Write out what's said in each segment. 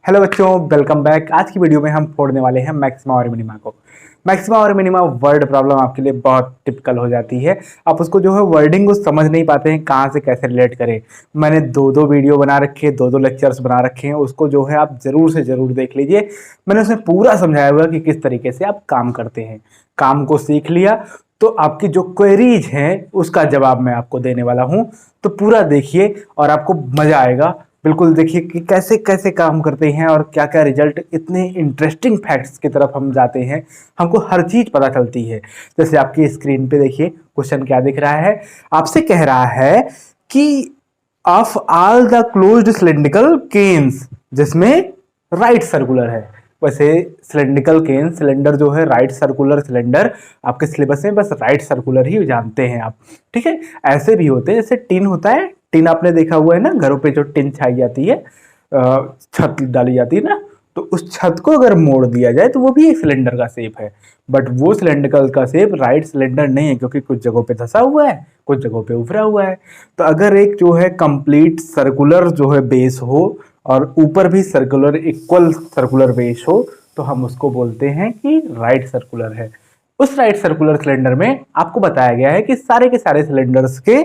Hello बच्चों, welcome back. आज की वीडियो में हम फोड़ने वाले हैं मैक्सिमा और मिनिमा को। मैक्सिमा और मिनिमा वर्ड प्रॉब्लम आपके लिए बहुत टिपिकल हो जाती है। आप उसको जो है वर्डिंग को समझ नहीं पाते हैं, कहाँ से कैसे रिलेट करें। मैंने दो वीडियो बना रखे हैं, दो लेक्चर्स बना रखे हैं, उसको जो है आप जरूर से जरूर देख लीजिए। मैंने उसमें पूरा समझाया हुआ कि किस तरीके से आप काम करते हैं। काम को सीख लिया तो आपकी जो क्वेरीज हैं उसका जवाब मैं आपको देने वाला हूँ। तो पूरा देखिए और आपको मजा आएगा। बिल्कुल देखिए कि कैसे कैसे काम करते हैं और क्या क्या रिजल्ट। इतने इंटरेस्टिंग फैक्ट्स की तरफ हम जाते हैं, हमको हर चीज पता चलती है। जैसे आपकी स्क्रीन पे देखिए क्वेश्चन क्या दिख रहा है। आपसे कह रहा है कि of all the closed cylindrical cans, जिसमें राइट सर्कुलर है। वैसे सिलेंड्रिकल केन, सिलेंडर जो है राइट सर्कुलर सिलेंडर, आपके सिलेबस में बस राइट सर्कुलर ही जानते हैं आप। ठीक है, ऐसे भी होते हैं जैसे टिन होता है। टिन आपने देखा हुआ है ना, घरों पे जो टिन छाई जाती है, छत डाली जाती है ना, तो उस छत को अगर मोड़ दिया जाए तो वो भी एक सिलेंडर का शेप है। बट वो सिलेंडर का शेप राइट सिलेंडर नहीं है, क्योंकि कुछ जगहों पे धंसा हुआ है, कुछ जगहों पे उभरा हुआ है। तो अगर एक जो है कंप्लीट सर्कुलर जो है बेस हो और ऊपर भी सर्कुलर इक्वल सर्कुलर बेस हो, तो हम उसको बोलते हैं कि राइट सर्कुलर है। उस राइट सर्कुलर सिलेंडर में आपको बताया गया है कि सारे के सारे सिलेंडर्स के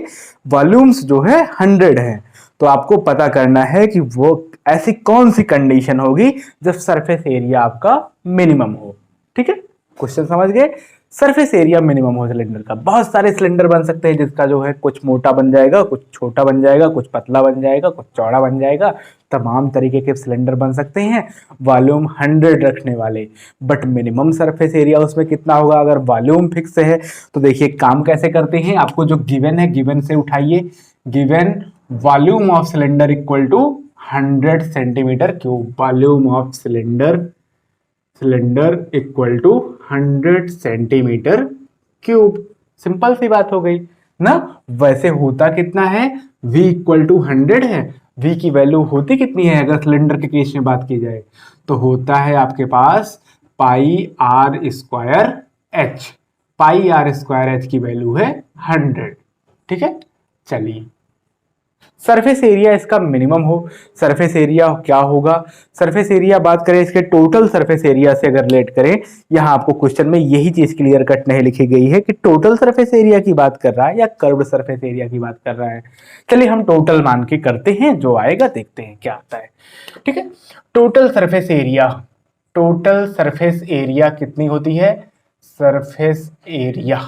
वॉल्यूम्स जो है 100 हैं। तो आपको पता करना है कि वो ऐसी कौन सी कंडीशन होगी जब सरफेस एरिया आपका मिनिमम हो। ठीक है, क्वेश्चन समझ गए। सरफेस एरिया मिनिमम हो सिलेंडर का। बहुत सारे सिलेंडर बन सकते हैं, जिसका जो है कुछ मोटा बन जाएगा, कुछ छोटा बन जाएगा, कुछ पतला बन जाएगा, कुछ चौड़ा बन जाएगा। तमाम तरीके के सिलेंडर बन सकते हैं वॉल्यूम 100 रखने वाले। बट मिनिमम सरफेस एरिया उसमें कितना होगा? अगर वॉल्यूम फिक्स है तो देखिए काम कैसे करते हैं। आपको जो गिवन है, गिवन से उठाइए। Given volume of cylinder equal to 100 centimetre cube. Volume of cylinder equal to 100 centimetre cube. Simple सी बात हो गई ना। वैसे होता कितना है? v इक्वल टू 100 है। v की वैल्यू होती कितनी है अगर सिलेंडर के केस में बात की जाए? तो होता है आपके पास pi are square h. Pi are square h की वैल्यू है 100। ठीक है, चलिए सरफेस एरिया इसका मिनिमम हो। सरफेस एरिया क्या होगा? सरफेस एरिया बात करें इसके टोटल सरफेस एरिया से अगर रिलेट करें, यहां आपको क्वेश्चन में यही चीज क्लियर कट नहीं लिखी गई है कि टोटल सरफेस एरिया की बात कर रहा है या कर्व्ड सरफेस एरिया की बात कर रहा है। चलिए हम टोटल मान के करते हैं, जो आएगा देखते हैं क्या आता है। ठीक है, total surface area. Total surface area कितनी होती है? Surface area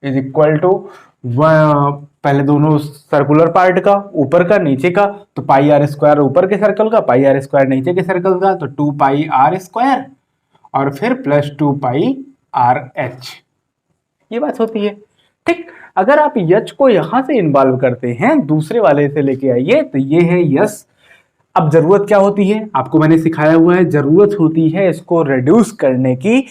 is equal to, पहले दोनों सर्कुलर पार्ट का, ऊपर का नीचे का, तो पाई आर स्क्वायर ऊपर के सर्कल का, पाई आर स्क्वायर नीचे के सर्कल का, तो 2 पाई आर स्क्वायर और फिर प्लस 2 पाई आर एच। ये बात होती है। ठीक, अगर आप यच को यहां से इन्वॉल्व करते हैं, दूसरे वाले से लेके आइए, तो ये है यस। अब जरूरत क्या होती है? आपको मैंने सिखाया हुआ है, जरूरत होती है इसको रिड्यूस करने की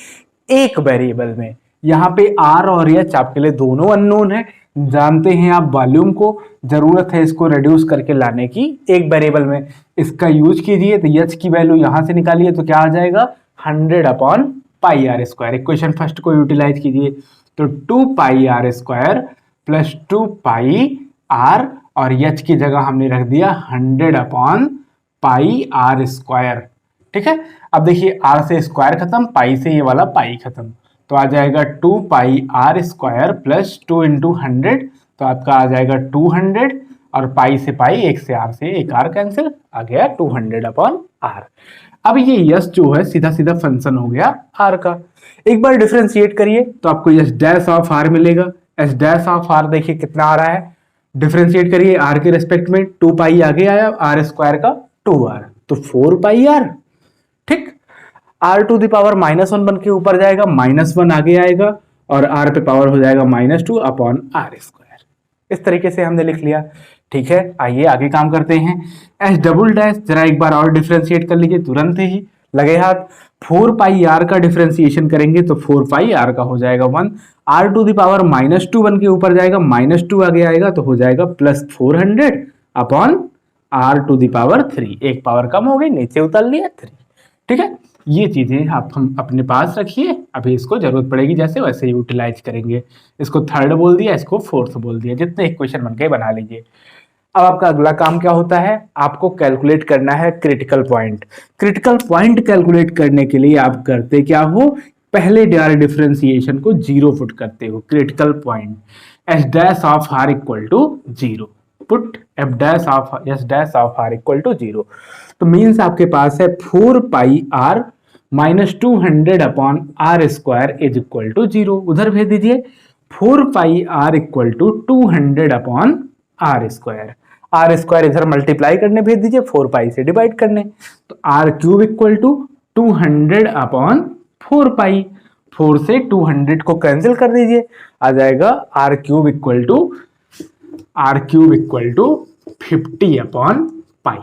एक वेरिएबल में। यहाँ पे आर और एच आपके लिए दोनों अननोन है, जानते हैं आप वॉल्यूम को। जरूरत है इसको रिड्यूस करके लाने की एक वेरिएबल में। इसका यूज कीजिए, तो एच की वैल्यू यहां से निकालिए तो क्या आ जाएगा? 100 upon pi are square. Equation first को यूटिलाइज कीजिए, तो 2 pi are square plus 2 pi r, और एच की जगह हमने रख दिया 100 अपॉन पाई आर स्क्वायर। ठीक है, अब देखिए आर से स्क्वायर खत्म, पाई से ये वाला पाई खत्म, तो आ जाएगा 2 pi are square plus 2 into 100, तो आपका आ जाएगा 200, और पाई से पाई, एक से आर से एक आर कैंसिल, आ गया 200 अपॉन आर। अब ये यस जो है सीधा सीधा फंक्शन हो गया आर का। एक बार डिफरेंशिएट करिए तो आपको यस डैश ऑफ आर मिलेगा। एस डैश ऑफ आर देखिए कितना आ रहा है, डिफरेंशिएट करिए आर के रेस्पेक्ट में, 2 पाई आगे आया, आर स्क्वायर का 2r, तो 4 पाई आर। ठीक, आर टू द पावर -1 बन के ऊपर जाएगा, -1 आगे आएगा, और आर पे पावर हो जाएगा -2 अपॉन आर स्क्वायर। इस तरीके से हमने लिख लिया। ठीक है, आइए आगे काम करते हैं। एस डबल डैश जरा एक बार और डिफरेंशिएट कर लीजिए, तुरंत ही लगे हाथ। 4 पाई आर का डिफरेंशिएशन करेंगे तो 4 पाई आर का हो जाएगा 1, आर टू द पावर -2 बन के ऊपर जाएगा, -2 आगे आएगा तो हो जाएगा +400 upon r to the power 3। एक पावर कम हो गई, नीचे उतार लिया 3। ठीक है, ये चीजें आप हम अपने पास रखिए, अभी इसको जरूरत पड़ेगी जैसे वैसे यूटिलाइज करेंगे। इसको थर्ड बोल दिया, इसको फोर्थ बोल दिया, जितने इक्वेशन बन गए बना लीजिए। अब आपका अगला काम क्या होता है, आपको कैलकुलेट करना है critical point. Critical point calculate करने के लिए आप करते क्या हो, पहले डिफरेंशिएशन को जीरो पुट करते हो। Critical point S dash of r equal to zero, put f dash of S dash of r equal to zero. तो मीन्स आपके पास है 4 pi r minus 200 upon r square is equal to zero. उधर भेज दीजिए 4 pi r equal to 200 upon r square. R square इधर multiply करने भेज दीजिए, 4 पाई से डिवाइड करने, तो r cube equal to 200 upon 4 pi. 4 से 200 को कैंसिल कर दीजिए, आ जाएगा R cube equal to 50 upon pi.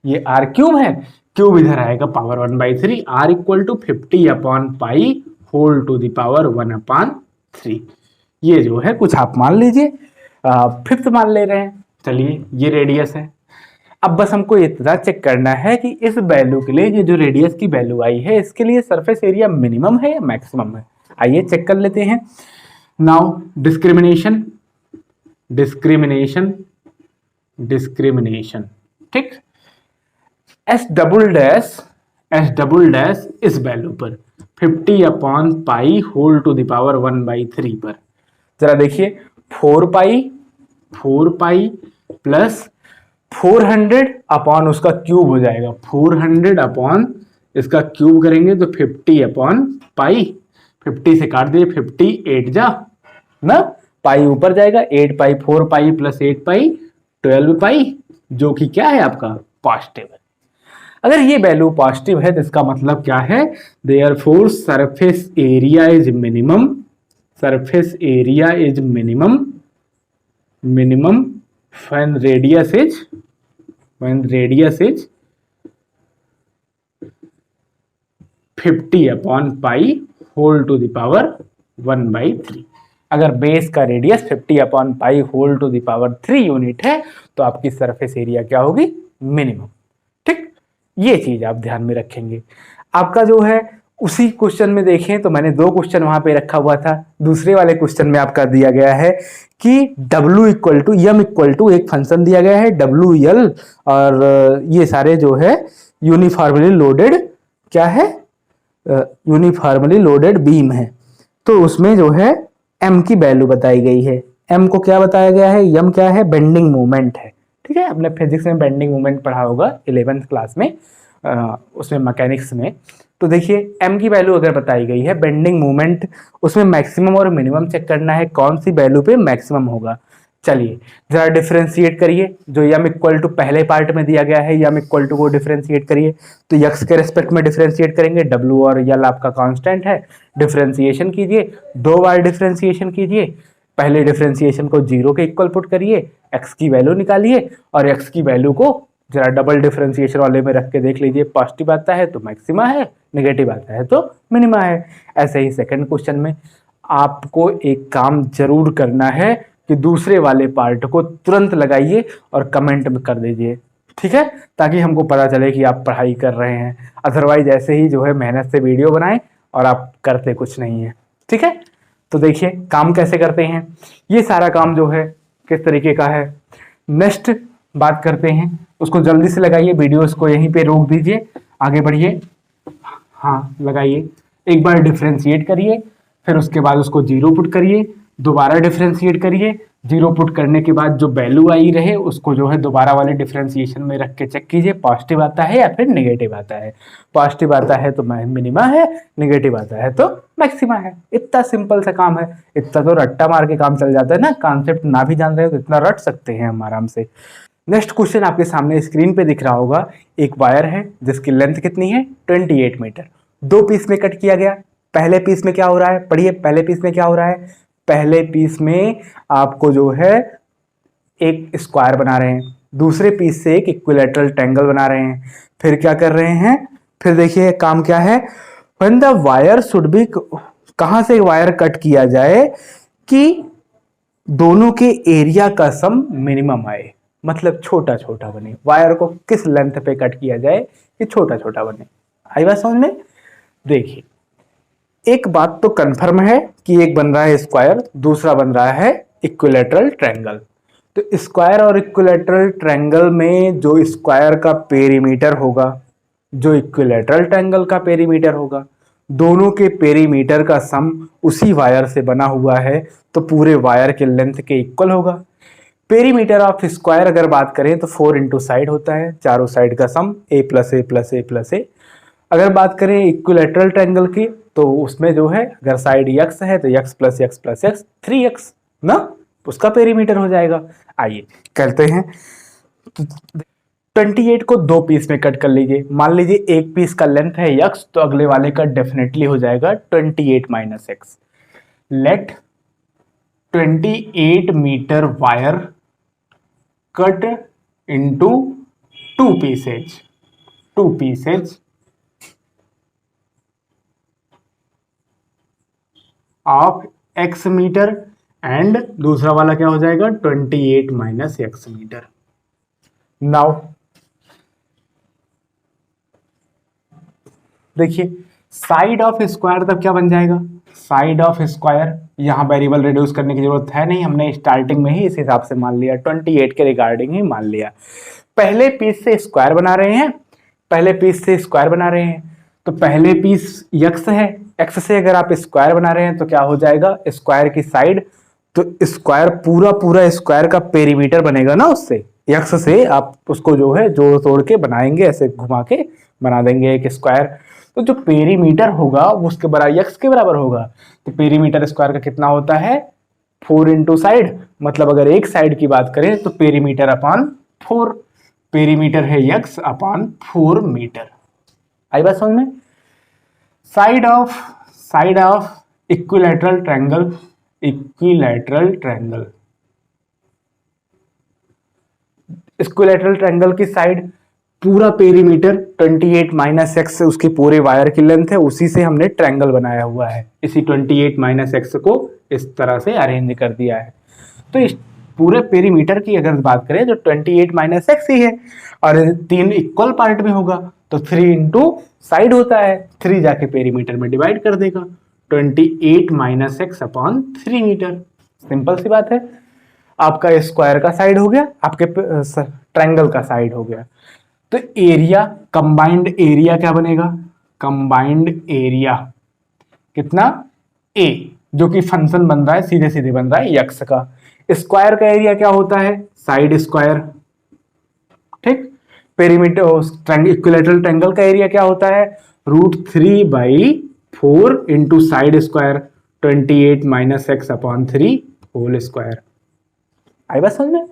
ये आर क्यूब है, क्यूब इधर आएगा power 1/3, R equal to 50 upon pi whole to the power 1/3। ये जो है कुछ आप मान लीजिए, फिफ्थ मान ले रहे हैं। चलिए ये रेडियस है। अब बस हमको इतना चेक करना है कि इस वैल्यू के लिए ये जो रेडियस की वैल्यू आई है इसके लिए सरफेस एरिया मिनिमम है या मैक्सिमम है। आइए चेक कर लेते हैं। नाउ डिस्क्रिमिनेशन, ठीक। एस डबल डैश इस वैल्यू पर 50 upon pi whole to the power 1/3 पर, जरा देखिए 4 पाई प्लस 400 अपॉन उसका क्यूब हो जाएगा, 400 अपॉन इसका क्यूब करेंगे तो 50 अपॉन पाई। 50 से काट दिए, 50 8 जा ना, पाई ऊपर जाएगा, 8 पाई 4 पाई प्लस 8 पाई 12 पाई, जो कि क्या है आपका पॉजिटिव है। अगर ये वैल्यू पॉजिटिव है तो इसका मतलब क्या है, therefore surface area is minimum, when radius is 50 upon pi whole to the power 1/3। अगर बेस का radius 50 upon pi whole to the power 3 unit है तो आपकी सरफेस एरिया क्या होगी, मिनिमम। ठीक, ये चीज आप ध्यान में रखेंगे। आपका जो है उसी क्वेश्चन में देखें तो मैंने 2 क्वेश्चन वहां पे रखा हुआ था। दूसरे वाले क्वेश्चन में आपका दिया गया है कि W equal to M equal to एक फंक्शन दिया गया है WL, और ये सारे जो है यूनिफॉर्मली लोडेड क्या है, यूनिफॉर्मली लोडेड बीम है। तो उसमें जो है M की वैल्यू बताई गई है। M को क्या बताया गया है, M क्या है, बेंडिंग मोमेंट है। ठीक है, आपने फिजिक्स में बेंडिंग मोमेंट पढ़ा होगा 11th क्लास में, उसमें मैकेनिक्स में। तो देखिए m की वैल्यू अगर बताई गई है, बेंडिंग मोमेंट, उसमें मैक्सिमम और मिनिमम चेक करना है, कौन सी वैल्यू पे मैक्सिमम होगा। चलिए जरा डिफरेंशिएट करिए, जो m इक्वल टू पहले पार्ट में दिया गया है, m इक्वल टू को डिफरेंशिएट करिए। तो x के रेस्पेक्ट में डिफरेंशिएट करेंगे, w और l आपका कांस्टेंट है, डिफरेंशिएशन कीजिए, 2 बार डिफरेंशिएशन कीजिए। पहले डिफरेंशिएशन को 0 के इक्वल पुट करिए, x की वैल्यू निकालिए, और x की वैल्यू को जरा डबल डिफरेंशिएशन वाले में रख के देख लीजिए, पॉजिटिव आता है तो मैक्सिमा है, नेगेटिव आता है तो मिनिमा है। ऐसे ही सेकंड क्वेश्चन में आपको एक काम जरूर करना है कि दूसरे वाले पार्ट को तुरंत लगाइए और कमेंट में कर दीजिए, ठीक है, ताकि हमको पता चले कि आप पढ़ाई कर रहे हैं। अदरवाइज ऐसे ही जो है मेहनत से वीडियो बनाएं और आप करते कुछ नहीं है। ठीक है, तो देखिए काम कैसे करते हैं। ये सारा काम जो है किस तरीके का है, नेक्स्ट बात करते हैं। उसको जल्दी से लगाइए, वीडियोस को यहीं पे रोक दीजिए, आगे बढ़िए। हाँ लगाइए, एक बार डिफरेंशिएट करिए, फिर उसके बाद उसको 0 पुट करिए, दोबारा डिफरेंशिएट करिए, 0 पुट करने के बाद जो वैल्यू आई रहे उसको जो है दोबारा वाले डिफरेंशिएशन में रख के चेक कीजिए, पॉजिटिव आता है या फिर नेगेटिव आता है। पॉजिटिव आता है तो मिनिमा है, नेगेटिव आता है तो मैक्सिमा है। इतना सिंपल सा काम है, इतना तो रट्टा मार के काम चल जाता है ना, कॉन्सेप्ट ना भी जान रहे हो तो इतना रट सकते हैं हम आराम से। नेक्स्ट क्वेश्चन आपके सामने स्क्रीन पे दिख रहा होगा, एक वायर है जिसकी लेंथ कितनी है 28 मीटर, 2 पीस में कट किया गया। पहले पीस में क्या हो रहा है, पढ़िए पहले पीस में क्या हो रहा है। पहले पीस में आपको जो है एक स्क्वायर बना रहे हैं, दूसरे पीस से एक इक्विलैटरल ट्रायंगल बना रहे हैं। फिर क्या कर रहे हैं, फिर देखिए काम क्या है, when the wire should be, कहां से वायर कट किया जाए कि दोनों के एरिया का सम मिनिमम आए, मतलब छोटा छोटा बने। वायर को किस लेंथ पे कट किया जाए कि छोटा छोटा बने। आई बात समझ में। देखिए एक बात तो कंफर्म है कि एक बन रहा है स्क्वायर, दूसरा बन रहा है इक्विलैटरल ट्रायंगल। तो स्क्वायर और इक्विलैटरल ट्रायंगल में जो स्क्वायर का पेरीमीटर होगा, जो इक्विलैटरल ट्रायंगल का पेरीमीटर होगा, दोनों के पेरीमीटर का सम उसी वायर से बना हुआ है, तो पूरे वायर के लेंथ के इक्वल होगा। पेरीमीटर ऑफ स्क्वायर अगर बात करें तो 4 इंटू साइड होता है, चारों साइड का sum a plus a plus a plus a. अगर बात करें इक्विलैटरल ट्रायंगल की तो उसमें जो है अगर साइड x है तो x plus x plus x 3x ना, उसका पेरीमीटर हो जाएगा। आइए करते हैं। 28 को दो पीस में कट कर लीजिए। मान लीजिए एक पीस का लेंथ है x, तो अगले वाले का डेफिनेटली हो जाएगा 28 minus x. Let 28 metre wire cut into two pieces of x metre and दूसरा वाला क्या हो जाएगा 28 माइनस एक्स मीटर। नाउ देखिए साइड ऑफ स्क्वायर तब क्या बन जाएगा, साइड ऑफ स्क्वायर, यहां वेरिएबल रिड्यूस करने की जरूरत है नहीं, हमने स्टार्टिंग में ही इस हिसाब से मान लिया, 28 के रिगार्डिंग ही मान लिया। पहले पीस से स्क्वायर बना रहे हैं, तो पहले पीस x है, x से अगर आप स्क्वायर बना रहे हैं तो क्या हो जाएगा, स्क्वायर की साइड, तो स्क्वायर पूरा स्क्वायर का पेरीमीटर बनेगा ना, उससे x से आप उसको जो है जोड़ तोड़ के बनाएंगे, ऐसे घुमा के बना देंगे एक स्क्वायर, तो जो पेरीमीटर होगा वो उसके बराबर x के बराबर होगा। तो पेरीमीटर स्क्वायर का कितना होता है 4 इंटू साइड, मतलब अगर एक साइड की बात करें तो पेरीमीटर अपॉन 4, पेरीमीटर है x अपॉन 4 मीटर। आई बात समझ में। साइड ऑफ इक्विलैटरल ट्रायंगल की साइड पूरा पेरीमीटर 28 माइनस एक्स से उसकी पूरे वायर की लेंथ है, उसी से हमने ट्रायंगल बनाया हुआ है, इसी 28 माइनस एक्स को इस तरह से अरेंज कर दिया है। तो इस पूरे पेरीमीटर की अगर बात करें तो 28 माइनस एक्स ही है, और 3 इक्वल पार्ट में होगा तो 3 इंटू साइड होता है, 3 जाके पेरीमीटर में डिवाइड कर देगा, 28 minus x upon 3 metre. Simple सी बात है, आपका स्क्वायर का साइड हो गया, आपके ट्रायंगल का साइड हो गया। तो एरिया, कंबाइंड एरिया क्या बनेगा, कंबाइंड एरिया कितना a, जो कि फंक्शन बन रहा है, सीधे सीधे बन रहा है x का। स्क्वायर का एरिया क्या होता है, साइड स्क्वायर, ठीक। पेरीमीटर इक्विलैटरल ट्रायंगल का एरिया क्या होता है, √3/4 into side square 28 minus x upon 3 whole square. आई बात समझ में।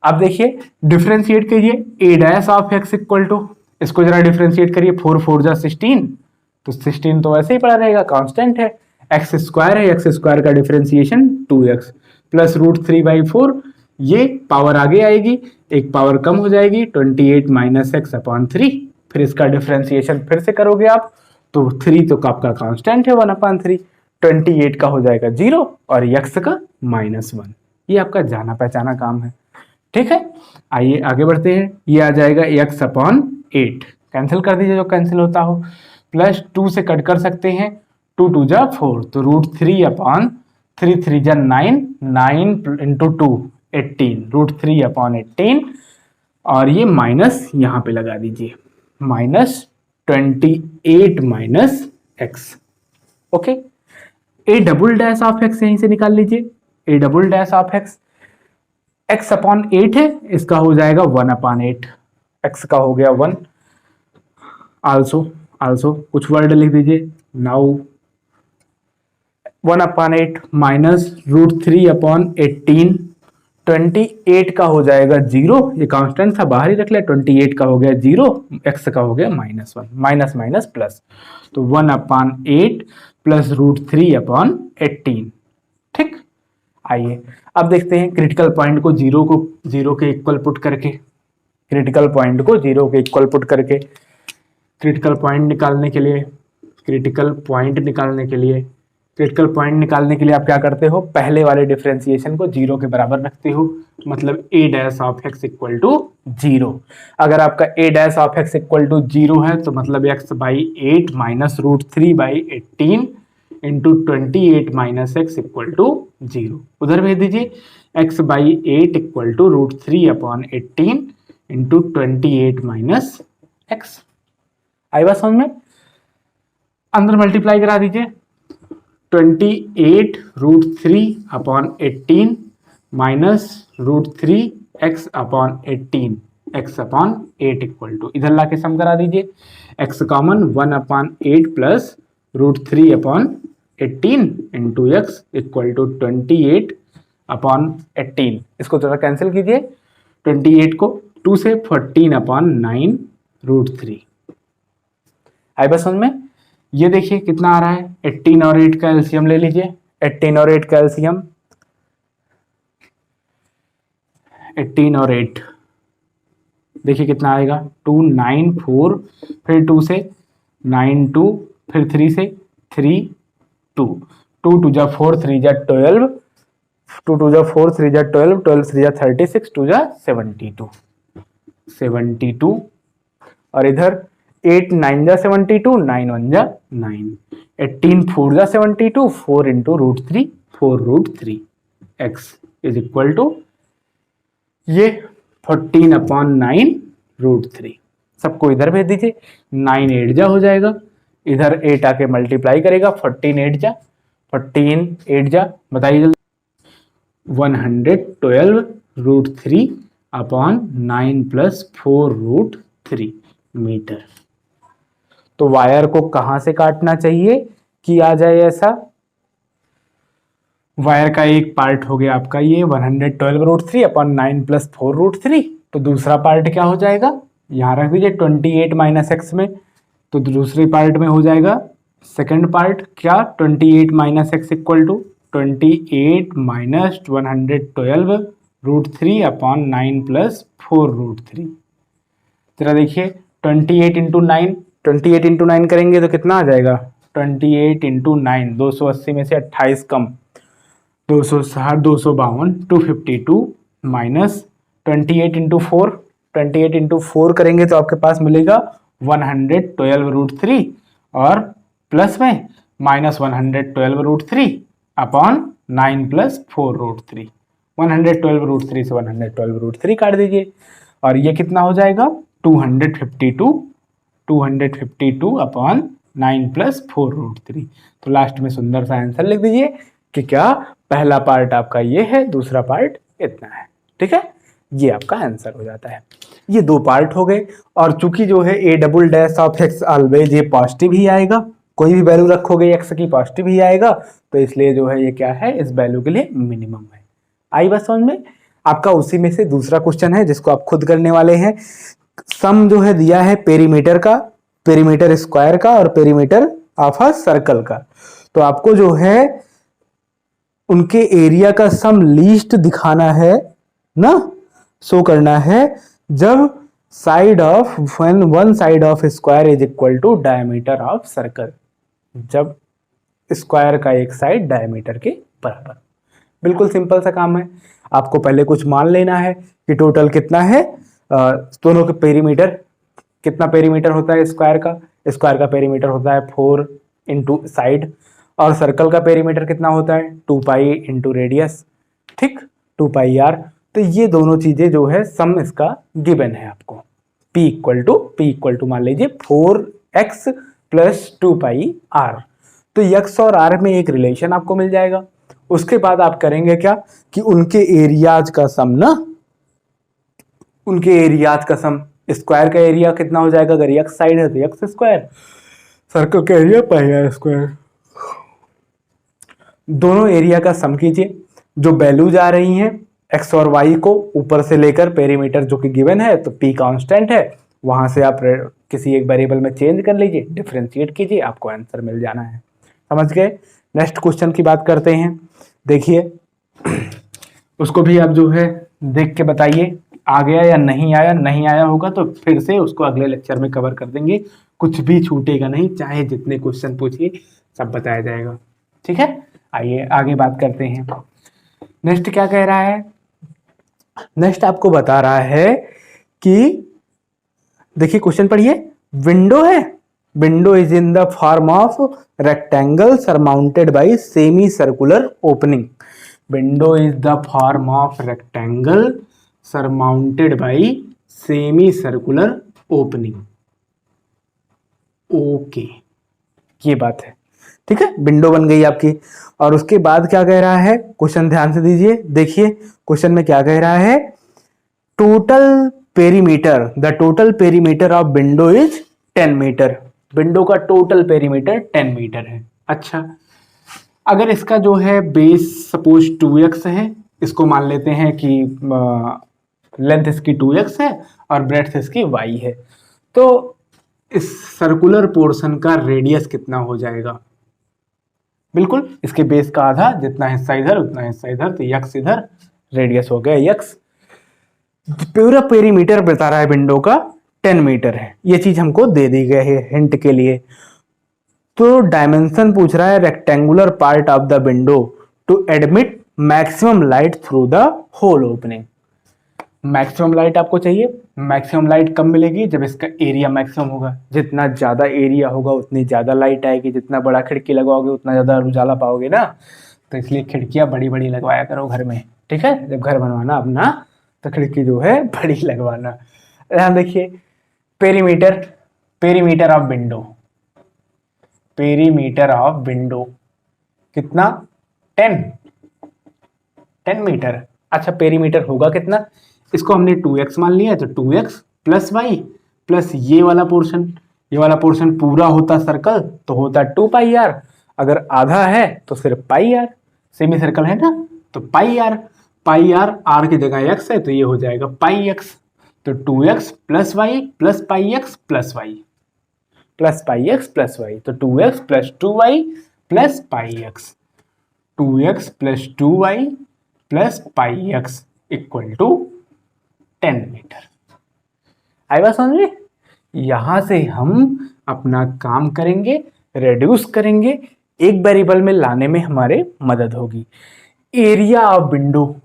अब देखिए डिफरेंशिएट कीजिए, a dash of x equal to, इसको जरा डिफरेंशिएट करिए, 4 4 जा 16, तो 16 तो वैसे ही पड़ा रहेगा, कांस्टेंट है, x स्क्वायर है, x स्क्वायर का डिफरेंशिएशन 2x प्लस √3/4, ये पावर आगे आएगी, एक पावर कम हो जाएगी, 28 माइनस एक्स अपॉन 3, फिर इसका डिफरेंशिएशन फिर से करोगे आप तो 3 तो आपका कांस्टेंट है 1/3, 28 का हो जाएगा 0 और x का -1। ये आपका जाना पहचाना काम है, ठीक है। आइए आगे बढ़ते हैं, ये आ जाएगा x अपॉन 8, कैंसिल कर दीजिए जो कैंसिल होता हो, प्लस 2 से कट कर सकते हैं, 2 2 जा 4, तो √3 अपॉन 3 3 जा 9, 9 इंटू 2 18, √3 अपॉन 18, और ये माइनस यहाँ पे लगा दीजिए, -28 minus x. Okay, a double dash of x यहीं से निकाल लीजिए, a double dash of x upon 8 है, इसका हो जाएगा 1/8, x का हो गया 1। आल्सो कुछ वर्ड लिख दीजिए, नाउ 1/8 माइनस √3 अपॉन 18, 28 का हो जाएगा 0, ये कांस्टेंट था बाहर ही रख लिया, 28 का हो गया 0, x का हो गया -1, माइनस माइनस प्लस, तो 1/8 प्लस √3 अपॉन 18, ठीक। आइए अब देखते हैं क्रिटिकल पॉइंट को 0 के इक्वल पुट करके, क्रिटिकल पॉइंट निकालने के लिए आप क्या करते हो, पहले वाले डिफरेंशिएशन को 0 के बराबर रखते हो, मतलब a dash of x equal to 0। अगर आपका a dash of x equal to 0 है तो मतलब x/8 minus √3/18 into 28 minus x equal to 0, उधर भेज दीजिए। X by 8 equal to √3/18 into 28 minus x. आई बात समझ में? अंदर मल्टीप्लाई करा दीजिए, 28√3/18 minus √3x/18 x/8 equal to, इधर लाके सम करा दीजिए, x common 1/8 plus √3/18 into x equal to 28/18। इसको थोड़ा कैंसिल कीजिए, 28 को 2 से 14/9 √3। आई बस समझ में? ये देखिए कितना आ रहा है, 18 और 8 का एलसीएम ले लीजिए, 18 और 8 का एलसीएम, 18 और 8 देखिए कितना आएगा, 2 9 4, फिर 2 से 9 2, फिर 3 से 3 2, 2 2 जा 4 3 जा 12, 2 2 जा 4 3 जा 12, 12 3 जा 36, 2 जा 72 72, और इधर 8 9 जा 72, 9 1 जा 9, 18 4 जा 72, 4 into √3, 4√3 x is equal to ये 14/9 √3। सबको इधर भेज दीजिए, 9 8 जा हो जाएगा, इधर 8 आके मल्टीप्लाई करेगा, 14 8 जा, 14 8 जा, बताइए जल्दी, 112√3/9 प्लस 4√3 मीटर। तो वायर को कहां से काटना चाहिए कि आ जाए ऐसा? वायर का एक पार्ट हो गया आपका ये 112√3/9 प्लस 4√3, तो दूसरा पार्ट क्या हो जाएगा, यहां रख दीजिए 28 माइनस एक्स में, तो दूसरी पार्ट में हो जाएगा सेकंड पार्ट क्या, 28 minus x equal to 28 minus 112√3/9 plus 4√3। जरा देखिए 28 इंटू 9, 28 इंटू 9 करेंगे तो कितना आ जाएगा, 28 इंटू 9, 280 में से 28 कम, 260 252 252 माइनस 28 इंटू 4, 28 इंटू 4 करेंगे तो आपके पास मिलेगा 112√3 और प्लस में माइनस 112√3/9 प्लस 4√3, 112√3 से 112√3 काट दीजिए और ये कितना हो जाएगा 252/9 प्लस 4√3। तो लास्ट में सुंदर सा आंसर लिख दीजिए कि क्या पहला पार्ट आपका ये है, दूसरा पार्ट इतना है। ठीक है, ये आपका आंसर हो जाता है। ये दो पार्ट हो गए, और चूंकि जो है a∬x ऑलवेज ये पॉजिटिव ही आएगा, कोई भी वैल्यू रखोगे x की पॉजिटिव ही आएगा, तो इसलिए जो है ये क्या है, इस वैल्यू के लिए मिनिमम है। आई बात समझ में? आपका उसी में से दूसरा क्वेश्चन है जिसको आप खुद करने वाले हैं। सम जो है दिया है पेरीमीटर का, पेरीमीटर स्क्वायर का और पेरीमीटर ऑफ अ सर्कल का। तो आपको जो है उनके एरिया का सम लीस्ट दिखाना है ना, शो करना है जब side of when one side of square is equal to diameter of circle, जब स्क्वायर का एक साइड डायमीटर के बराबर। बिल्कुल सिंपल सा काम है। आपको पहले कुछ मान लेना है कि टोटल कितना है, दोनों के पेरीमीटर, कितना पेरीमीटर होता है स्क्वायर का, स्क्वायर का पेरीमीटर होता है 4 इंटू साइड, और सर्कल का पेरीमीटर कितना होता है 2 पाई इंटू रेडियस, ठीक, 2 पाई आर। तो ये दोनों चीजें जो है सम इसका गिवन है आपको, P इक्वल टू मान लीजिए 4x प्लस 2 पाई आर। तो x और r में एक रिलेशन आपको मिल जाएगा। उसके बाद आप करेंगे क्या कि उनके एरियाज का सम ना, उनके एरियाज का सम, स्क्वायर का एरिया कितना हो जाएगा, अगर x साइड है तो x स्क्वायर, सर्कल का एरिया पाई आर स्क्वायर। दोनों एरिया का सम कीजिए, जो वैल्यूज आ रही हैं x और y को ऊपर से लेकर, पेरीमीटर जो कि गिवन है तो p कांस्टेंट है, वहां से आप किसी एक वेरिएबल में चेंज कर लीजिए, डिफरेंशिएट कीजिए, आपको आंसर मिल जाना है। समझ गए? नेक्स्ट क्वेश्चन की बात करते हैं। देखिए उसको भी आप जो है देख के बताइए आ गया या नहीं आया। नहीं आया होगा तो फिर से उसको अगले लेक्चर में कवर कर देंगे, कुछ भी छूटेगा नहीं, चाहे जितने क्वेश्चन पूछिए सब बताया जाएगा। ठीक है, आइए आगे बात करते हैं। नेक्स्ट क्या कह रहा है, नेक्स्ट आपको बता रहा है कि देखिए क्वेश्चन पढ़िए, विंडो है, window is in the form of rectangle surmounted bye semi circular opening. Window is the form of rectangle surmounted by semi circular opening. Okay, ये बात है, ठीक है, विंडो बन गई आपकी। और उसके बाद क्या कह रहा है क्वेश्चन, ध्यान से दीजिए, देखिए क्वेश्चन में क्या कह रहा है, total perimeter, the total perimeter of window is 10 metre. Window का टोटल पेरीमीटर 10 मीटर है। अच्छा, अगर इसका जो है बेस सपोज 2x है, इसको मान लेते हैं कि लेंथ इसकी 2x है और ब्रेड्थ इसकी y है, तो इस सर्कुलर पोर्शन का रेडियस कितना हो जाएगा? बिल्कुल इसके बेस का आधा, जितना हिस्सा इधर उतना हिस्सा इधर, तो x इधर, रेडियस हो गया x। पूरा पेरीमीटर बता रहा है विंडो का 10 मीटर है, ये चीज हमको दे दी गई है हिंट के लिए। तो डायमेंशन पूछ रहा है rectangular part of the window to admit maximum light through the whole opening. Maximum light आपको चाहिए, मैक्सिमम लाइट कब मिलेगी? जब इसका एरिया मैक्सिमम होगा। जितना ज़्यादा एरिया होगा उतनी ज़्यादा लाइट आएगी, जितना बड़ा खिड़की लगाओगे उतना ज़्यादा उजाला पाओगे ना, तो इसलिए खिड़कियाँ बड़ी बड़ी लगवाया करो घर में, ठीक है। जब घर बनवाना अपना तो खिड़की जो है बड़ी लगवाना। यहाँ देखिए perimeter, perimeter of window, perimeter of window कितना? 10 मीटर। अच्छा, पेरीमीटर होगा कितना? इसको हमने 2x मान लिया, तो 2x प्लस वाई प्लस ये वाला पोर्शन, ये वाला पोर्शन पूरा होता सर्कल तो होता 2 पाई आर, अगर आधा है तो सिर्फ पाई आर, सेमी सर्कल है ना, तो पाई आर, पाई आर, आर की जगह x है तो ये हो जाएगा पाई x, तो 2x plus y plus pi x plus y, plus pi x plus y, तो 2x plus 2y plus pi x, 2x plus 2y plus pi x equal to 10 metre. आई बात समझ में? यहां से हम अपना काम करेंगे, रेड्यूस करेंगे, एक वेरिएबल में लाने में हमारे मदद होगी। Area of window,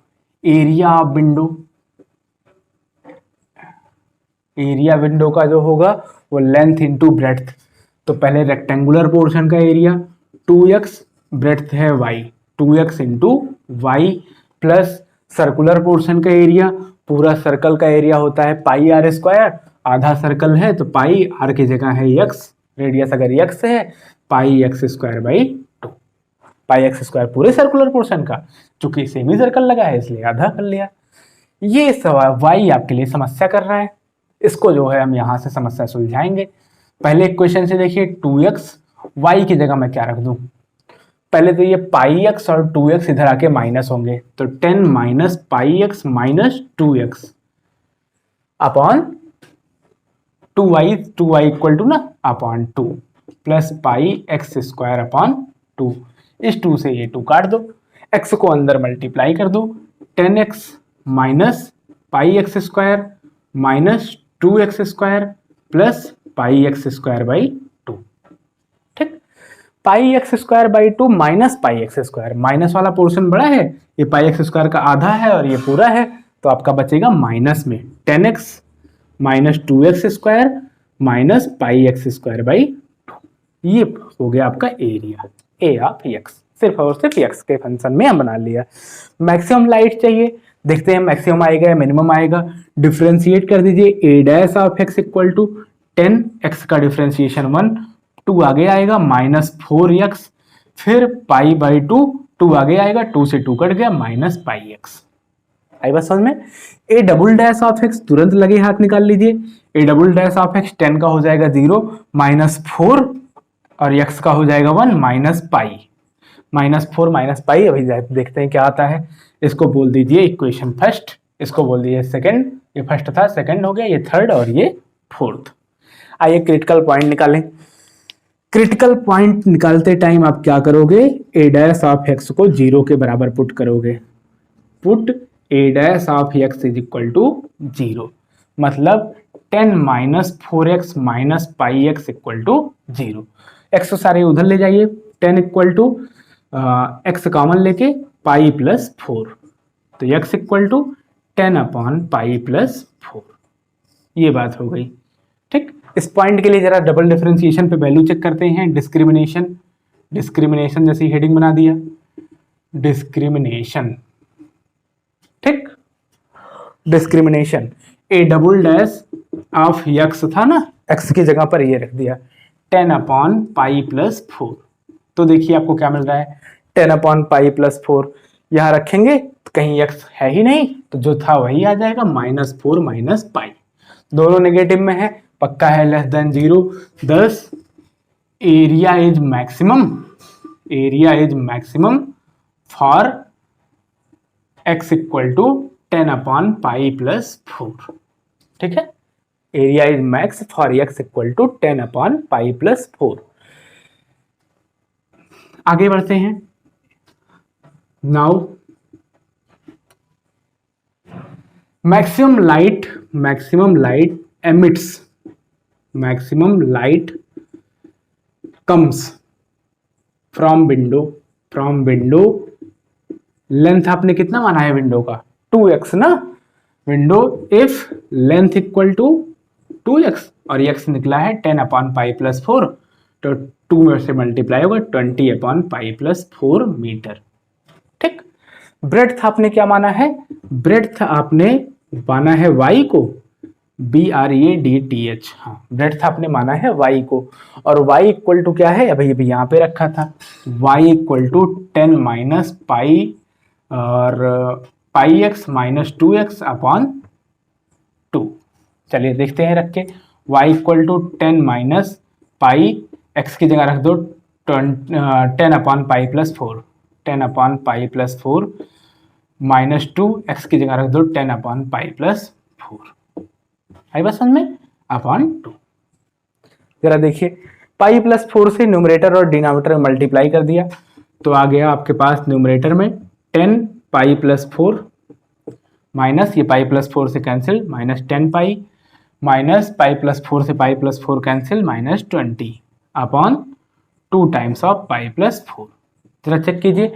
area of window, area window का जो होगा वो लेंथ इंटू ब्रेड्थ। तो पहले रेक्टेंगुलर पोर्शन का एरिया 2x, ब्रेड्थ है y, 2x into y plus circular portion का एरिया, पूरा सर्कल का एरिया होता है पाई आर स्क्वायर, आधा सर्कल है तो पाई आर की जगह है x, रेडियस अगर x है पाई x square by 2, pi x square पूरे सर्कुलर पोर्शन का, चूंकि सेमी सर्कल लगा है इसलिए आधा कर लिया। ये सवाल y आपके लिए समस्या कर रहा है, इसको जो है हम यहां से समस्या सुलझाएंगे। पहले क्वेश्चन से देखिए 2x, y की जगह मैं क्या रख दूं? पहले तो ये पाई x और 2x इधर आके माइनस होंगे, तो 10 minus pi x minus 2x upon 2y equal to ना upon 2 plus pi x square upon 2, इस 2 से ये 2 काट दो, x को अंदर मल्टीप्लाई कर दो, 10x minus pi x square minus 2x square plus pi x square by 2, ठीक। पाई x square by 2 minus pi x square, minus वाला पोर्शन बड़ा है, ये पाई x स्क्वायर का आधा है और ये पूरा है, तो आपका बचेगा माइनस में 10x minus 2x square minus pi x square by 2, ये हो गया आपका एरिया ए ऑफ x। सिर्फ और सिर्फ x के फंक्शन में हम बना लिया। मैक्सिमम लाइट चाहिए, देखते हैं मैक्सिमम आएगा या मिनिमम आएगा। डिफरेंशिएट कर दीजिए, a dash of x equal to 10, x का डिफरेंशिएशन 1, 2 आगे आएगा माइनस 4x, फिर पाई बाई 2, 2 आगे आएगा, 2 से 2 कट गया माइनस पाई x। आई बात समझ में? A double dash of x तुरंत लगे हाथ निकाल लीजिए, A double dash of x 10 का हो जाएगा 0 माइनस 4 और x का हो जाएगा 1 minus pi, minus 4 minus pi. अभी देखते हैं क्या आता है। इसको बोल दीजिए इक्वेशन फर्स्ट, इसको बोल दीजिए सेकंड, ये फर्स्ट था सेकंड हो गया, ये थर्ड और ये फोर्थ। आइए क्रिटिकल पॉइंट निकालें। क्रिटिकल पॉइंट निकालते टाइम आप क्या करोगे? ए डैश ऑफ x को 0 के बराबर पुट करोगे, put A dash of x is equal to 0, मतलब 10 minus 4x minus pi x equal to 0। x सारे उधर ले जाइए, 10 इक्वल टू x कॉमन लेके पाई प्लस 4, तो x equal to 10 upon pi plus 4, ये बात हो गई, ठीक। इस पॉइंट के लिए जरा डबल डिफरेंशिएशन पे वैल्यू चेक करते हैं। डिस्क्रिमिनेशन, डिस्क्रिमिनेशन जैसी हेडिंग बना दिया, डिस्क्रिमिनेशन, ठीक, discrimination. A double dash of x था ना, एक्स की जगह पर ये रख दिया 10/π+4। तो देखिए आपको क्या मिल रहा है 10/π+4। यहां रखेंगे तो कहीं x है ही नहीं, तो जो था वही आ जाएगा -4 - पाई। दोनों नेगेटिव में है, पक्का है less than 0। 10 area is maximum, area is maximum for x equal to 10/π+4, ठीक है। Area is max for x equal to 10/π+4। आगे बढ़ते हैं। Now maximum light emits, maximum light comes from window. Length आपने कितना माना है विंडो का 2x ना, window if length equal to 2x और x निकला है 10/π+4, तो 2 में से मल्टीप्लाई होगा 20/π+4 मीटर, ठीक। ब्रेड्थ आपने क्या माना है, ब्रेड्थ आपने माना है y को, BREDTH, हाँ ब्रेड्थ आपने माना है y को, और y इक्वल टू क्या है, अभी अभी यहाँ पे रखा था, y इक्वल टू 10 - पाई और πx - 2x/2। चलिए देखते हैं रख के, y equal to 10 - pi, x की जगह रख दो 10/π+4, 10/π+4 -2, x की जगह रख दो 10/π+4। आई बात समझ में, /2। जरा देखिए π+4 से न्यूमरेटर और डिनोमिनेटर में मल्टीप्लाई कर दिया, तो आ गया आपके पास न्यूमरेटर में 10π+4 माइनस ये π+4 से कैंसिल -10π, माइनस π+4 से π+4 कैंसिल -20/2 टाइम्स ऑफ π+4। जरा चेक कीजिए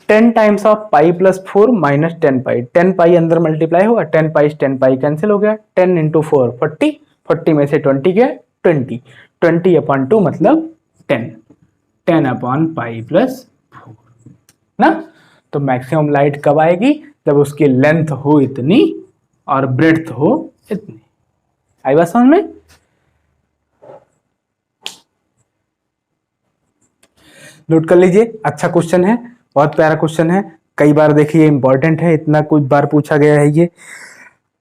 10 टाइम्स ऑफ π+4 -10π, 10π अंदर मल्टीप्लाई होगा, 10π से 10π कैंसिल हो गया, 10 × 4 40, 40 में से 20 गया 20, 20/2 मतलब 10, 10/π+4 ना। तो मैक्सिमम लाइट कब आएगी, जब उसकी लेंथ हो इतनी और ब्रेड्थ हो इतनी। आई बात समझ में। नोट कर लीजिए, अच्छा क्वेश्चन है, बहुत प्यारा क्वेश्चन है, कई बार देखिए इंपॉर्टेंट है, इतना कुछ बार पूछा गया है ये।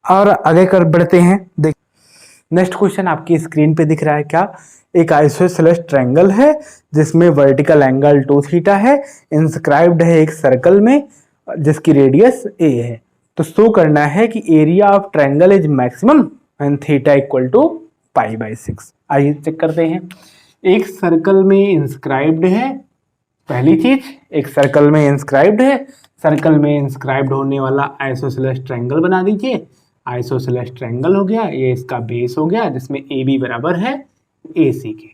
और आगे कर बढ़ते हैं, देख नेक्स्ट क्वेश्चन आपकी स्क्रीन पे दिख रहा है क्या, एक आइसोसेलेस ट्रायंगल है जिसमें वर्टिकल एंगल 2 थीटा है, इंस्क्राइब्ड है एक सर्कल में जिसकी रेडियस a है। तो शो करना है कि area of triangle is maximum and theta equal to π/6। आइए चेक करते हैं। एक सर्कल में इंस्क्राइब्ड है, पहली चीज एक सर्कल में इंस्क्राइब्ड है, सर्कल में इंस्क्राइब्ड होने वाला आइसोसेलेस ट्रायंगल बना दीजिए। आइसोसेलेस ट्रायंगल हो गया, ये इसका बेस हो गया जिसमें AB बराबर है AC के,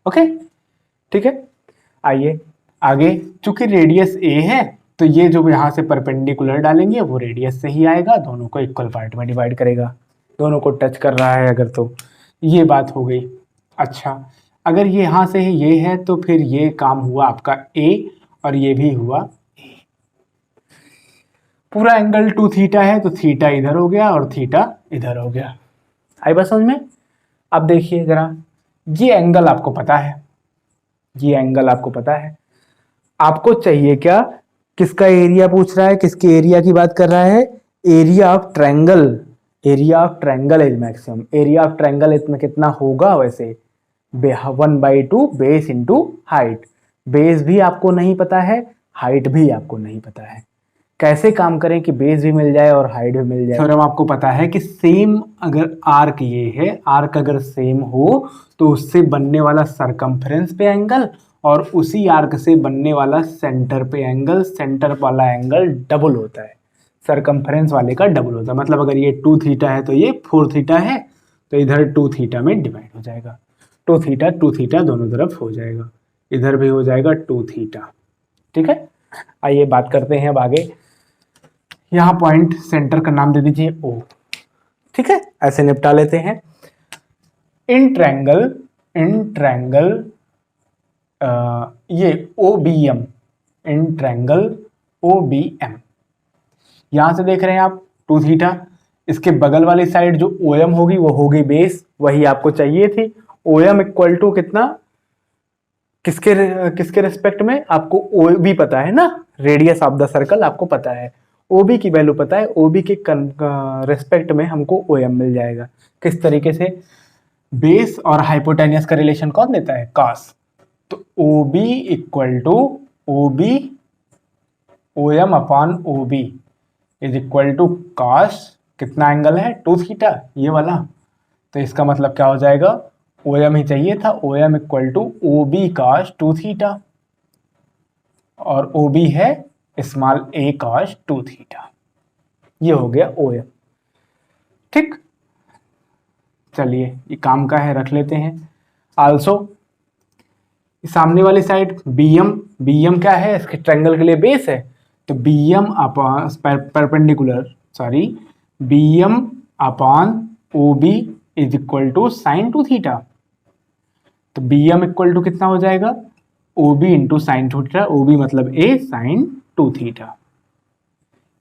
ओके ठीक है। आइए आगे, चूंकि रेडियस A है तो ये जो यहाँ से परपेंडिकुलर डालेंगे वो रेडियस से ही आएगा, दोनों को इक्वल पार्ट में डिवाइड करेगा, दोनों को टच कर रहा है अगर, तो ये बात हो गई। अच्छा अगर ये यहाँ से ये है तो फिर ये काम हुआ आपका A और ये भी हुआ A। पूरा एंगल 2 थीटा है तो थीटा इधर हो गया और थीटा इधर हो गया। आई बात समझ में। अब देखिए जरा, ये एंगल आपको पता है, ये एंगल आपको पता है, आपको चाहिए क्या, किसका एरिया पूछ रहा है, किसके एरिया की बात कर रहा है, area of triangle, area of triangle is maximum. Area of triangle इतना कितना होगा वैसे 1/2 बेस इंटू हाइट। बेस भी आपको नहीं पता है, हाइट भी आपको नहीं पता है, कैसे काम करें कि बेस भी मिल जाए और हाइट भी मिल जाए। थ्योरम आपको पता है कि सेम अगर आर्क ये है, आर्क अगर सेम हो तो उससे बनने वाला सरकमफ्रेंस पे एंगल और उसी आर्क से बनने वाला सेंटर पे एंगल, सेंटर वाला एंगल डबल होता है, सरकमफ्रेंस वाले का डबल होता है। मतलब अगर ये 2 थीटा है तो ये 4 थीटा है, तो इधर 2 थीटा में डिवाइड हो जाएगा, 2 थीटा दोनों तरफ हो जाएगा, इधर भी हो जाएगा 2 थीटा, ठीक है। आइए बात करते हैं अब आगे। यहाँ पॉइंट सेंटर का नाम दे दीजिए O, ठीक है, ऐसे निपटा लेते हैं। इन ट्रायंगल ये OBM, इन ट्रायंगल OBM। यहां से देख रहे हैं आप 2 थीटा, इसके बगल वाली साइड जो OM होगी वो होगी बेस, वही आपको चाहिए थी। OM इक्वल टू कितना, किसके किसके रेस्पेक्ट में, आपको OB पता है ना, रेडियस ऑफ द सर्कल आपको पता है, OB की वैल्यू पता है, OB के रेस्पेक्ट में हमको OM मिल जाएगा। किस तरीके से, बेस और हाइपोटेनियस का रिलेशन कौन देता है, कॉस। तो OB equal to OB OM upon OB is equal to cos, कितना एंगल है 2 थीटा, ये वाला। तो इसका मतलब क्या हो जाएगा, OM ही चाहिए था, OM equal to OB cos 2 theta, और OB है स्मॉल a कॉस 2 थीटा। ये हो गया OM। ठीक, चलिए ये काम का है, रख लेते हैं। आल्सो सामने वाली साइड BM क्या है, इसके ट्रायंगल के लिए बेस है, तो BM upon perpendicular, sorry BM upon OB is equal to sine 2 theta. तो BM इक्वल टू कितना हो जाएगा, OB into sine 2 theta, OB मतलब A साइन 2 थीटा।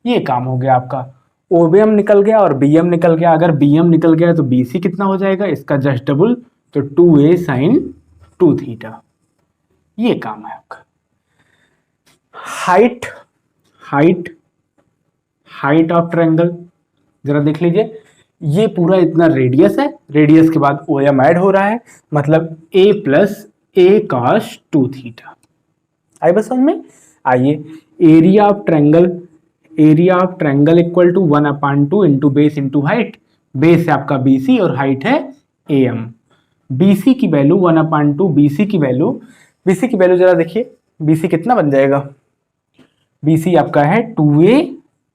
ये काम हो गया आपका। OBM निकल गया और BM निकल गया। अगर BM निकल गया तो BC कितना हो जाएगा, इसका जस्ट डबल, तो 2A साइन 2 थीटा। ये काम है आपका। हाइट ऑफ ट्रायंगल जरा देख लीजिए, ये पूरा इतना रेडियस है, रेडियस के बाद OM ऐड हो रहा है, मतलब A plus A cos 2 theta. आई बस समझ में। आइए, area of triangle equal to 1/2 into base into height. Base है आपका BC और हाइट है AM। BC की वैल्यू 1/2, BC की वैल्यू जरा देखिए, BC कितना बन जाएगा, BC आपका है 2A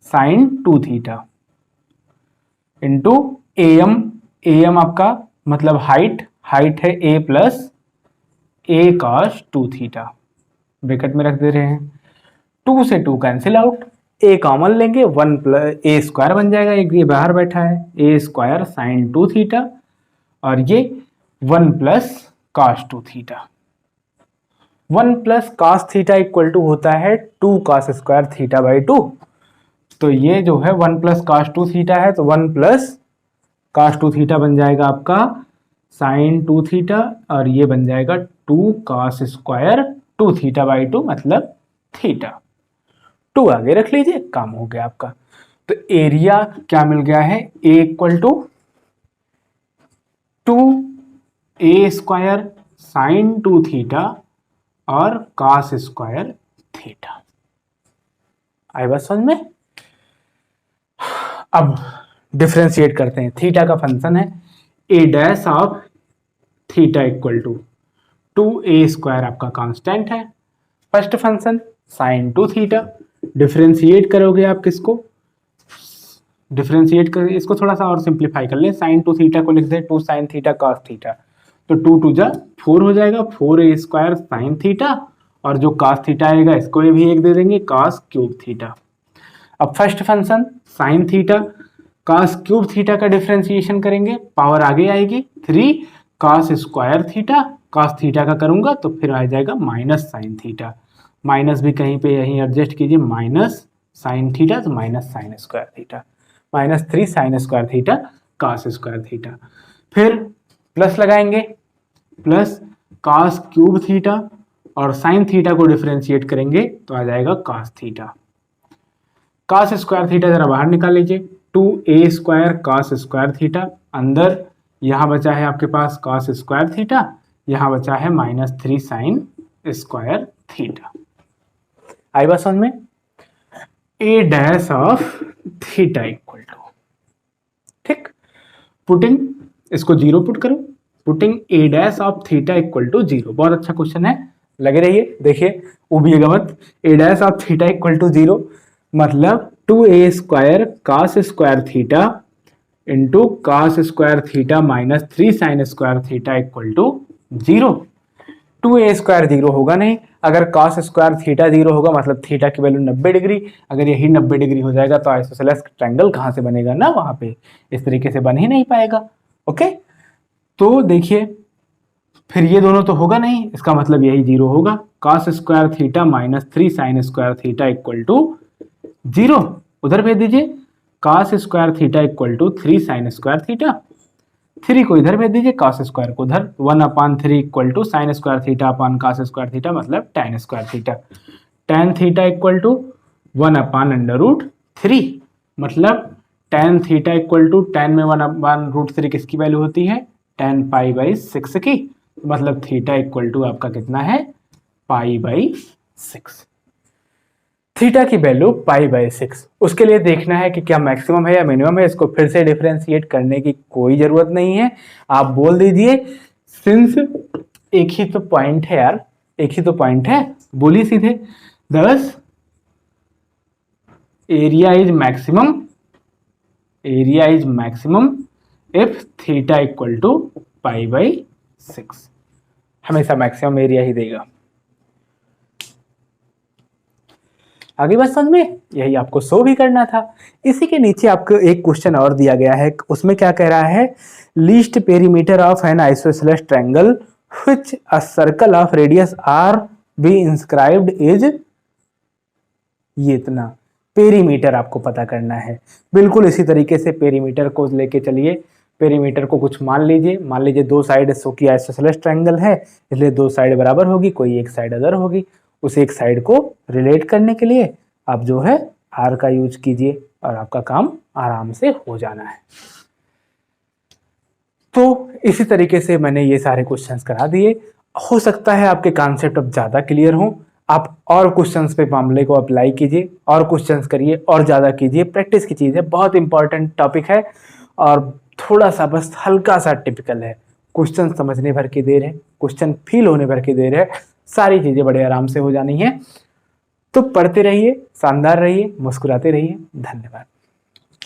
sign 2 theta into AM आपका मतलब हाइट है A plus A cos 2 theta, bracket में रख दे रहे हैं। 2 से 2 कैंसिल आउट, A कॉमन लेंगे, 1 प्लस A स्क्वायर बन जाएगा, एक ये बाहर बैठा है, A स्क्वायर साइन 2 थीटा, और ये 1 plus cos 2 theta. 1 plus cos theta equal to होता है 2 कॉस स्क्वायर थीटा बाई 2। तो ये जो है 1 प्लस कॉस 2 थीटा है, तो 1 प्लस कॉस 2 थीटा बन जाएगा आपका साइन 2 थीटा, और ये बन जाएगा 2 कॉस स्क्वायर 2 थीटा बाई 2 मतलब थीटा। 2 आगे रख लीजिए, काम हो गया आपका। तो एरिया क्या मिल गया है, A equal to 2A square sine 2 theta और कॉस स्क्वायर थीटा। आई बात समझ में। अब डिफरेंशिएट करते हैं। थीटा का फंक्शन है A dash of theta equal to 2A square, आपका कांस्टेंट है। First function sine 2 theta, differentiate करोगे आप किसको, डिफरेंशिएट कर, इसको थोड़ा सा और सिंप्लीफाई कर लें, साइन 2 थीटा को लिख दे 2 साइन थीटा कॉस थीटा, तो 2 2 जा 4 हो जाएगा, 4A स्क्वायर साइन थीटा, और जो कॉस थीटा आएगा इसको ये भी एक दे देंगे कॉस क्यूब थीटा। अब first function sine theta cos cube theta का डिफरेंशिएशन करेंगे, पावर आगे आएगी 3 cos square theta, cos theta का करूंगा तो फिर आ जाएगा माइनस साइन थीटा, माइनस भी कहीं पे यहीं एडजस्ट कीजिए, माइनस साइन थीटा तो minus sign square theta, minus 3 sine square theta cos square theta. फिर प्लस लगाएंगे, प्लस कॉस क्यूब थीटा और साइन थीटा को डिफरेंशिएट करेंगे तो आ जाएगा cos theta. Cos square theta जरा बाहर निकाल लीजिए, 2A square cos square theta, अंदर यहाँ बचा है आपके पास कॉस स्क्वायर थीटा, यहाँ बचा है माइनस 3 साइन स्क्वायर थीटा। आई बात समझ में। A dash of theta equal to, ठीक, पुटिंग इसको 0 पुट करो, putting A dash of theta equal to 0। बहुत अच्छा क्वेश्चन है, लगे रहिए, देखिए उबिएगा मत। A dash of theta equal to 0 मतलब 2A square cos square theta into cos square theta minus 3 sine square theta equal to 0। 2A square 0 होगा नहीं, अगर कॉस स्क्वायर थीटा 0 होगा मतलब थीटा की वैल्यू 90 डिग्री, अगर यही 90 डिग्री हो जाएगा तो आइसोसेलेस ट्रायंगल कहाँ से बनेगा ना, वहां पे इस तरीके से बन ही नहीं पाएगा। ओके, तो देखिए फिर ये दोनों तो होगा नहीं, इसका मतलब यही 0 होगा। cos square theta minus 3 sine square theta equal to 0, उधर भेज दीजिए। cos square theta equal to 3 sine square theta, 3 को इधर भेज दीजिए, cos स्क्वायर को उधर। 1/3 equal to sine square theta upon cos square theta मतलब tan square theta. tan theta equal to 1/√3 मतलब tan theta equal to tan में 1/√3 किसकी वैल्यू होती है, tan π/6 की, मतलब थीटा इक्वल टू आपका कितना है, π/6। थीटा की वैल्यू π/6। उसके लिए देखना है कि क्या मैक्सिमम है या मिनिमम है। इसको फिर से डिफरेंशिएट करने की कोई जरूरत नहीं है, आप बोल दीजिए सिंस एक ही तो पॉइंट है यार, एक ही तो पॉइंट है, बोलिए सीधे। Thus area is maximum if theta equal to π/6। हमेशा मैक्सिमम एरिया ही देगा। आगे बात समझ में, यही आपको शो भी करना था। इसी के नीचे आपको एक क्वेश्चन और दिया गया है, उसमें क्या कह रहा है, least perimeter of an isosceles triangle which a circle of radius R be inscribed is, ये इतना पेरीमीटर आपको पता करना है। बिल्कुल इसी तरीके से पेरीमीटर को लेके चलिए। पेरीमीटर को कुछ मान लीजिए दो साइड शो की आइसोसेलेस ट्रायंगल है, इसलिए दो साइड बराबर होगी, कोई एक साइड अदर होगी। उस एक साइड को रिलेट करने के लिए आप जो है आर का यूज कीजिए और आपका काम आराम से हो जाना है। तो इसी तरीके से मैंने ये सारे क्वेश्चंस करा दिए। हो सकता है आपके कॉन्सेप्ट अब ज़्यादा क्लियर हो, आप और क्वेश्चंस पे मामले को अप्लाई कीजिए और क्वेश्चंस करिए और ज़्यादा कीजिए। प्रैक्टिस की चीज़ है, बहुत इंपॉर्टेंट टॉपिक है और थोड़ा सा बस हल्का सा टिपिकल है। क्वेश्चन समझने भर की देर है, क्वेश्चन फील होने भर की देर है, सारी चीज़ें बड़े आराम से हो जानी है। तो पढ़ते रहिए, शानदार रहिए, मुस्कुराते रहिए। धन्यवाद।